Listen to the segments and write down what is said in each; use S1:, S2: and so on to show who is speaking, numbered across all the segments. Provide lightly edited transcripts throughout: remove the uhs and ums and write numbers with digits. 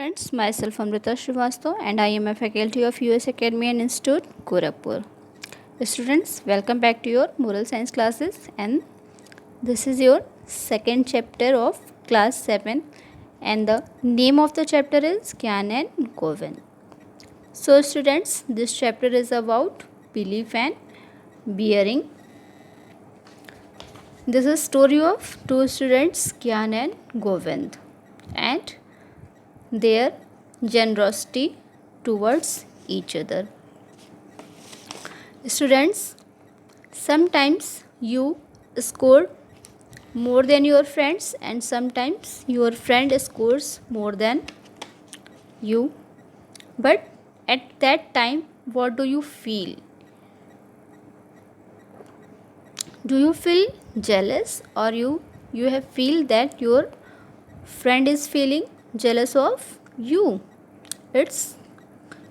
S1: students, myself Amrita Srivastav and I am a faculty of US Academy and Institute, Gorakhpur. Students, welcome back to your moral science classes, and this is your second chapter of class 7, and the name of the chapter is Gyan and Govind. So students, this chapter is about belief and bearing. This is story of two students, Gyan and Govind, and their generosity towards each other. Students, sometimes you score more than your friends and sometimes your friend scores more than you. But at that time, what do you feel? Do you feel jealous, or you have feel that your friend is feeling jealous of you? It's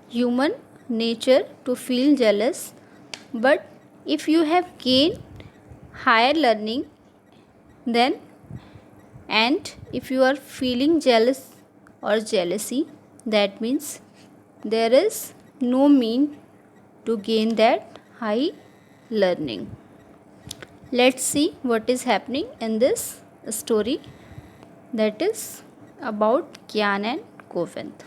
S1: human nature to feel jealous, but if you have gained higher learning, then and if you are feeling jealous or jealousy, that means there is no mean to gain that high learning. Let's see what is happening in this story, that is about Gyan and Govind.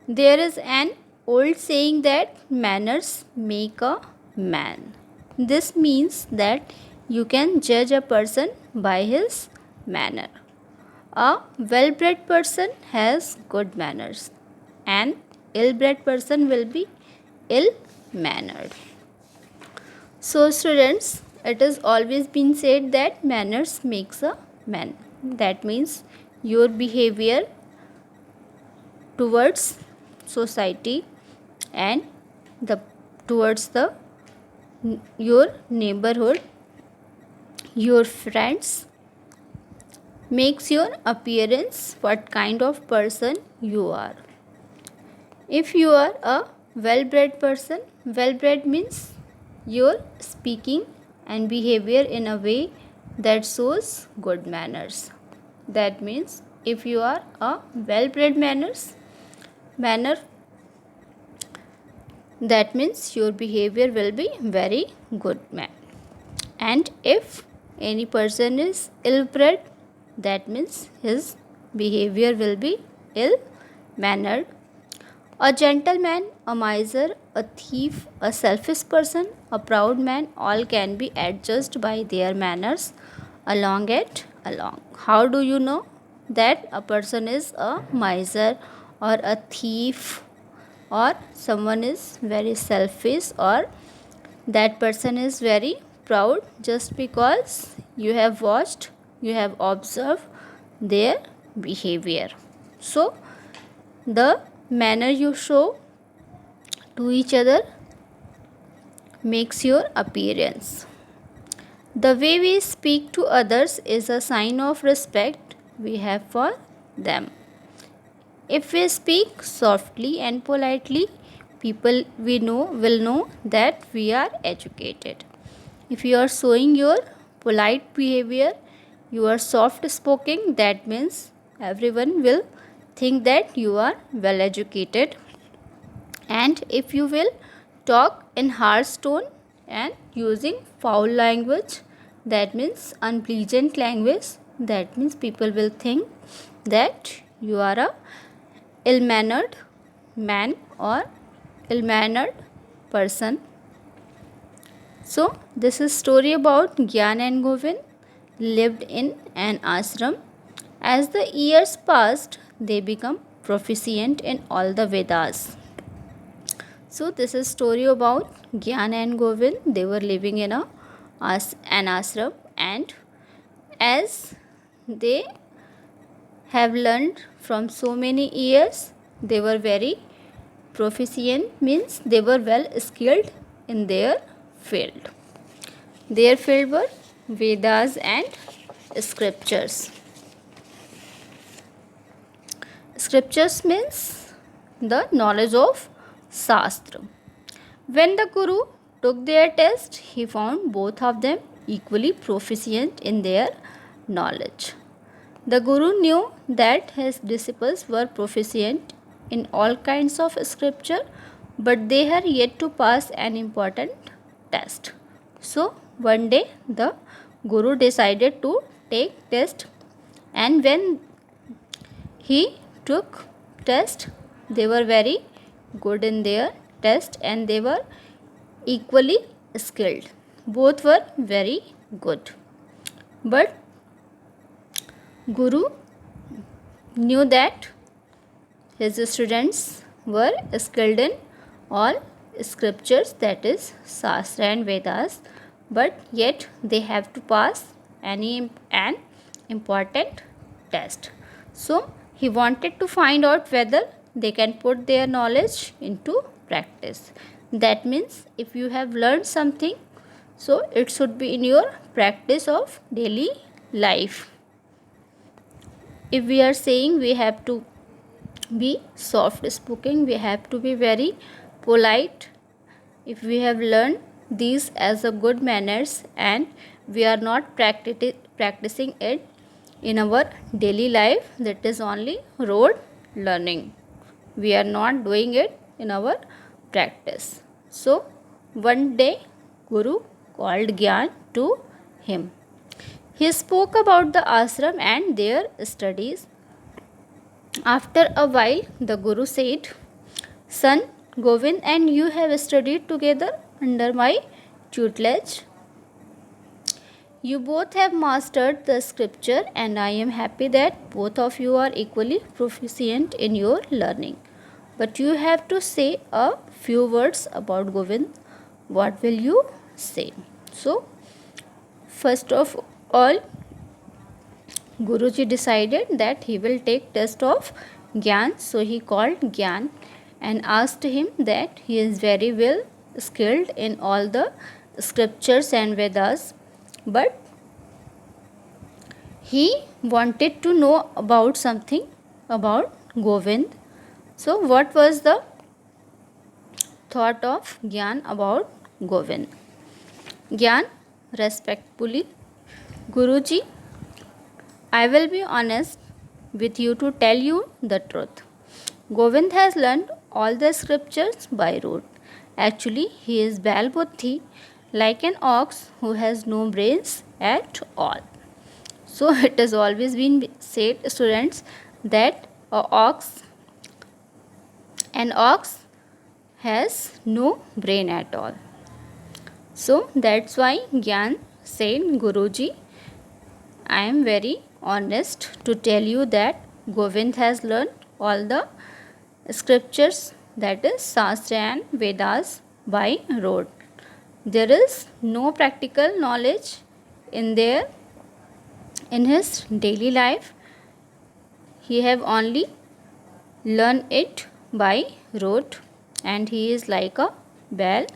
S1: There is an old saying that manners make a man. This means that you can judge a person by his manner. A well-bred person has good manners. An ill-bred person will be ill-mannered. So students, it has always been said that manners makes a man. That means your behavior towards society and towards your neighborhood, your friends, makes your appearance what kind of person you are. If you are a well-bred person, well-bred means your speaking and behavior in a way that shows good manners. That means if you are a well-bred manner, that means your behavior will be very good man. And if any person is ill-bred, that means his behavior will be ill-mannered. A gentleman, a miser, a thief, a selfish person, a proud man, all can be adjusted by their manners along. How do you know that a person is a miser or a thief, or someone is very selfish, or that person is very proud? Just because you have watched, you have observed their behavior. So the manner you show to each other makes your appearance. The way we speak to others is a sign of respect we have for them. If we speak softly and politely, people we know will know that we are educated. If you are showing your polite behavior, you are soft spoken, that means everyone will think that you are well educated. And if you will talk in harsh tone and using foul language, that means unpleasant language, that means people will think that you are a ill-mannered man or ill-mannered person. So this is story about Gyan and Govind lived in an ashram. As the years passed, they become proficient in all the Vedas. So this is story about Gyan and Govind. They were living in an ashram, and as they have learned from so many years, they were very proficient, means they were well skilled in their field. Their field were Vedas and scriptures. Scriptures means the knowledge of Shastra. When the Guru took their test, he found both of them equally proficient in their knowledge. The Guru knew that his disciples were proficient in all kinds of scripture, but they had yet to pass an important test. So one day the Guru decided to take test, and when he took test, they were very good in their test and they were equally skilled. Both were very good. But Guru knew that his students were skilled in all scriptures, that is Shastra and Vedas, but yet they have to pass an important test. So he wanted to find out whether they can put their knowledge into practice. That means if you have learned something, so it should be in your practice of daily life. If we are saying we have to be soft spoken, we have to be very polite. If we have learned these as a good manners and we are not practicing it in our daily life, that is only rote learning. We are not doing it in our practice. So one day Guru called Gyan to him. He spoke about the ashram and their studies. After a while, the Guru said, "Son, Govind and you have studied together under my tutelage. You both have mastered the scripture, and I am happy that both of you are equally proficient in your learning. But you have to say a few words about Govind. What will you say?" So, first of all, Guruji decided that he will take test of Gyan. So he called Gyan and asked him that he is very well skilled in all the scriptures and Vedas, but he wanted to know about something about Govind. So what was the thought of Gyan about Govind? Gyan respectfully, Guruji, I will be honest with you to tell you the truth. Govind has learned all the scriptures by rote. Actually, he is Balbuddhi, like an ox who has no brains at all. So, it has always been said, students, that an ox has no brain at all. So, that's why Gyan said, Guruji, I am very honest to tell you that Govind has learned all the scriptures, that is Shastra and Vedas, by rote. There is no practical knowledge in his daily life. He have only learned it by rote, and he is like a bell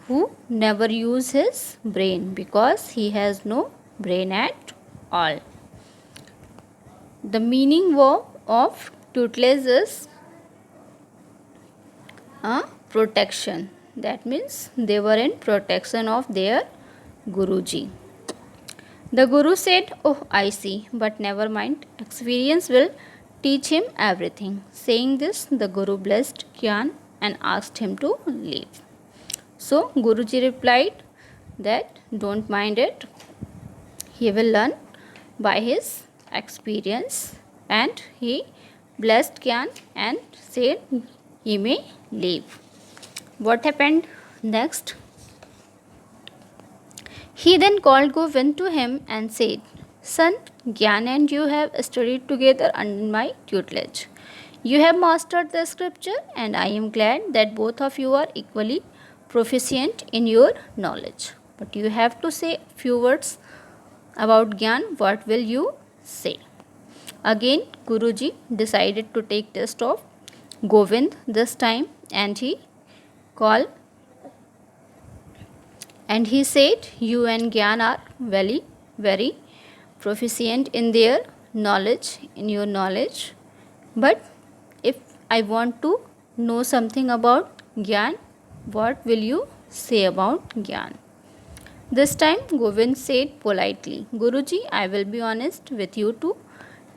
S1: who never use his brain because he has no brain at all. The meaning of tutelage is protection. That means they were in protection of their Guruji. The Guru said, "Oh, I see, but never mind. Experience will teach him everything." Saying this, the Guru blessed Gyan and asked him to leave. So Guruji replied that don't mind it. He will learn by his experience, and he blessed Gyan and said he may leave. What happened next? He then called Govind to him and said, "Son, Gyan and you have studied together under my tutelage. You have mastered the scripture, and I am glad that both of you are equally proficient in your knowledge. But you have to say a few words about Gyan. What will you say?" Again, Guruji decided to take test of Govind this time, and he called and he said, "You and Gyan are very, very proficient in their knowledge, in your knowledge. But if I want to know something about Gyan, what will you say about Gyan?" This time Govind said politely, "Guruji, I will be honest with you to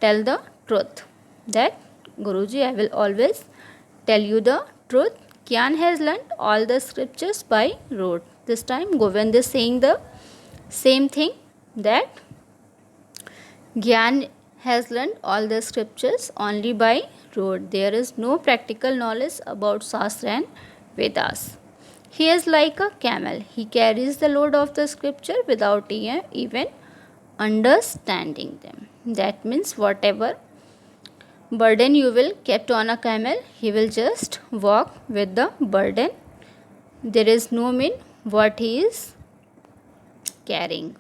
S1: tell the truth. That Guruji, I will always tell you the truth. Gyan has learnt all the scriptures by rote. This time Govind is saying the same thing, that Gyan has learnt all the scriptures only by rote. There is no practical knowledge about Shastra and Vedas. He is like a camel. He carries the load of the scripture without even understanding them. That means whatever burden you will kept on a camel, he will just walk with the burden. There is no mean what he is carrying.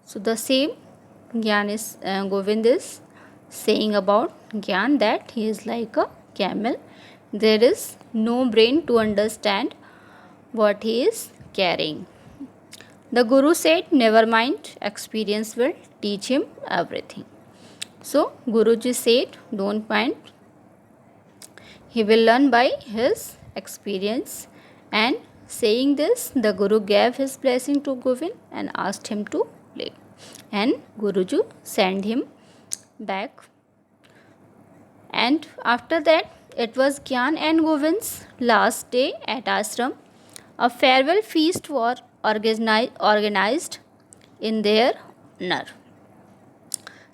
S1: So the same Gyan is Govind is saying about Gyan, that he is like a camel. There is no brain to understand what he is carrying. The Guru said, never mind, experience will teach him everything. So Guruji said, don't mind, he will learn by his experience. And saying this, the Guru gave his blessing to Govind and asked him to leave. And Guruji sent him back. And after that, it was Gyan and Govind's last day at ashram. A farewell feast was organized in their honor.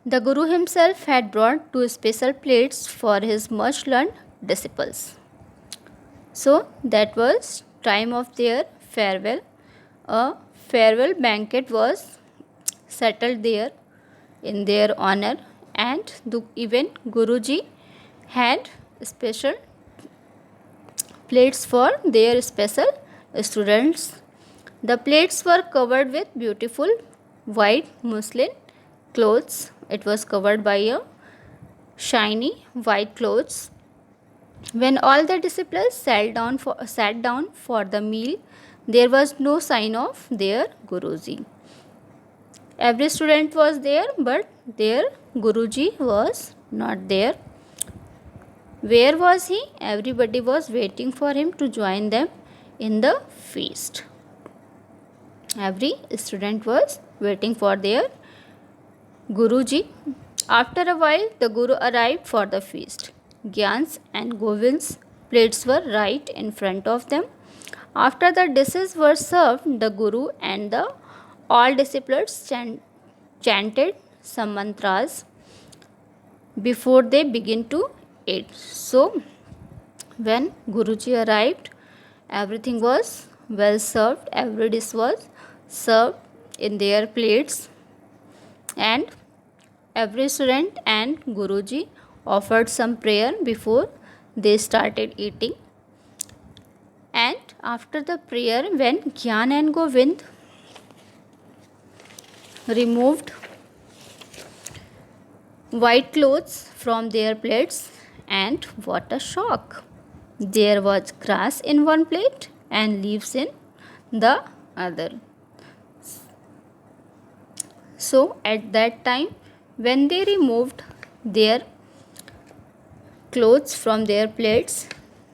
S1: The Guru himself had brought 2 special plates for his much learned disciples. So that was time of their farewell. A farewell banquet was settled there in their honor, and even Guruji had special plates for their special students. The plates were covered with beautiful white muslin clothes. It was covered by a shiny white clothes. When all the disciples sat down for the meal, there was no sign of their Guruji. Every student was there, but their Guruji was not there. Where was he? Everybody was waiting for him to join them in the feast. Every student was waiting for their Guruji. After a while, the Guru arrived for the feast. Gyan's and Govind's plates were right in front of them. After the dishes were served, the Guru and the all disciples chanted some mantras before they begin to eat. So, when Guruji arrived, everything was well served. Every dish was served in their plates, and every student and Guruji offered some prayer before they started eating. And after the prayer, when Gyan and Govind removed white clothes from their plates, and what a shock! There was grass in one plate and leaves in the other. So at that time, when they removed their clothes from their plates,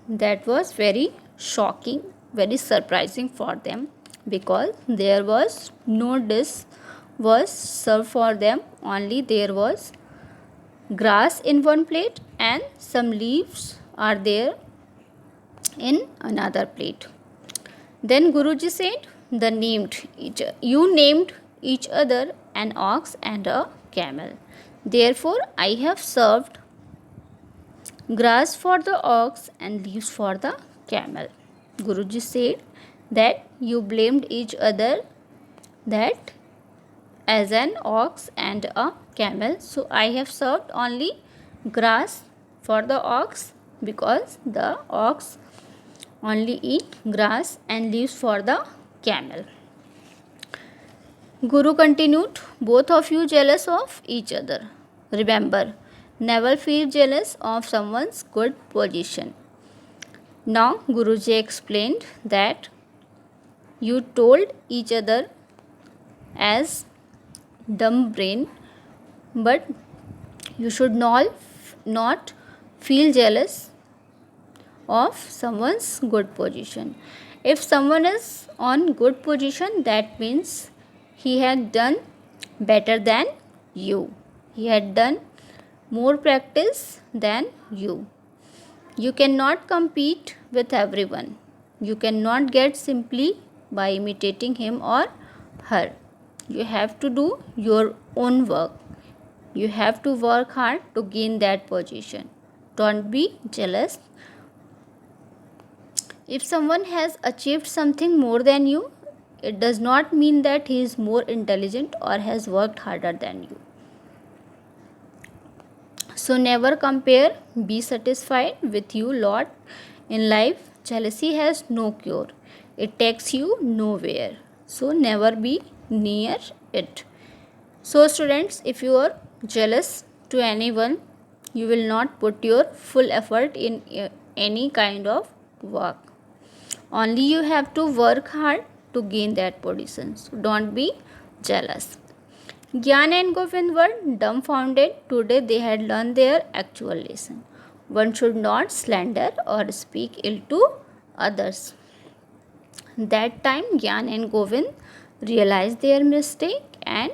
S1: that was very shocking, very surprising for them, because there was no dish was served for them, only there was grass in one plate and some leaves are there in another plate. Then Guruji said, you named each other an ox and a camel. Therefore, I have served grass for the ox and leaves for the camel. Guruji said that you blamed each other, that as an ox and a camel. So I have served only grass for the ox, because the ox only eat grass, and leaves for the camel. Guru continued, both of you jealous of each other. Remember, never feel jealous of someone's good position. Now Guruji explained that you told each other as dumb brain, but you should not feel jealous of someone's good position. If someone is on good position, that means he had done better than you. He had done more practice than you. You cannot compete with everyone. You cannot get simply by imitating him or her. You have to do your own work. You have to work hard to gain that position. Don't be jealous. If someone has achieved something more than you, it does not mean that he is more intelligent or has worked harder than you. So never compare, be satisfied with you lot. In life, jealousy has no cure. It takes you nowhere. So never be near it. So students, if you are jealous to anyone, you will not put your full effort in any kind of work. Only you have to work hard to gain that position. So don't be jealous. Gyan and Govind were dumbfounded. Today they had learned their actual lesson. One should not slander or speak ill to others. That time Gyan and Govind realized their mistake, and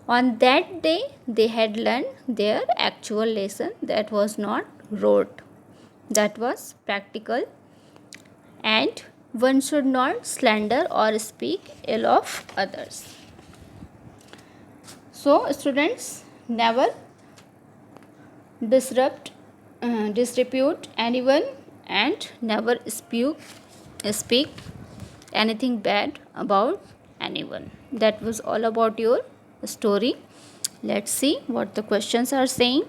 S1: on that day they had learned their actual lesson, that was not rote, that was practical. And one should not slander or speak ill of others. So students, never disrepute anyone and never speak anything bad about anyone. That was all about your story. Let's see what the questions are saying.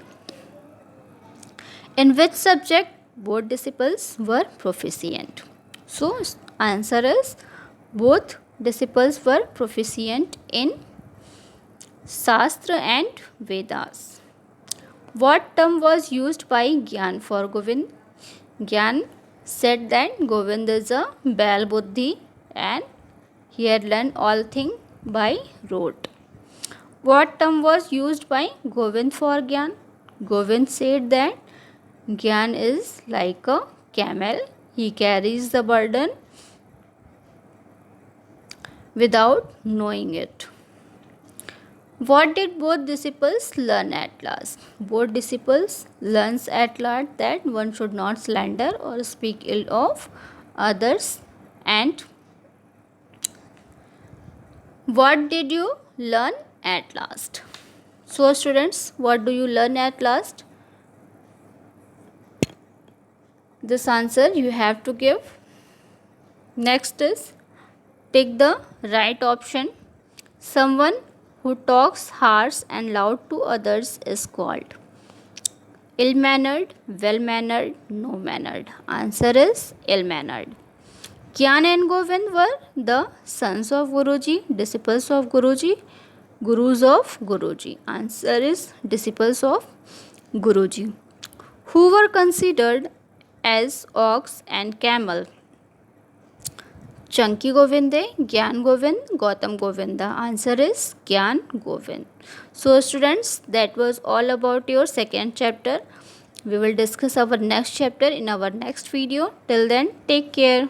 S1: In which subject both disciples were proficient? So answer is both disciples were proficient in Shastra and Vedas. What term was used by Gyan for Govind? Gyan said that Govind is a Baal Buddhi and he had learned all things by rote. What term was used by Govind for Gyan? Govind said that Gyan is like a camel. He carries the burden without knowing it. What did both disciples learn at last? Both disciples learns at last that one should not slander or speak ill of others. And what did you learn at last? So students, what do you learn at last? This answer you have to give. Next is take the right option. Someone who talks harsh and loud to others is called ill-mannered, well-mannered, no-mannered. Answer is ill-mannered. Gyan and Govind were the sons of Guruji, disciples of Guruji, gurus of Guruji. Answer is disciples of Guruji. Who were considered as ox and camel? Chunky Govinde, Gyan Govind, Gautam Govind. The answer is Gyan Govind. So students, that was all about your second chapter. We will discuss our next chapter in our next video. Till then, take care.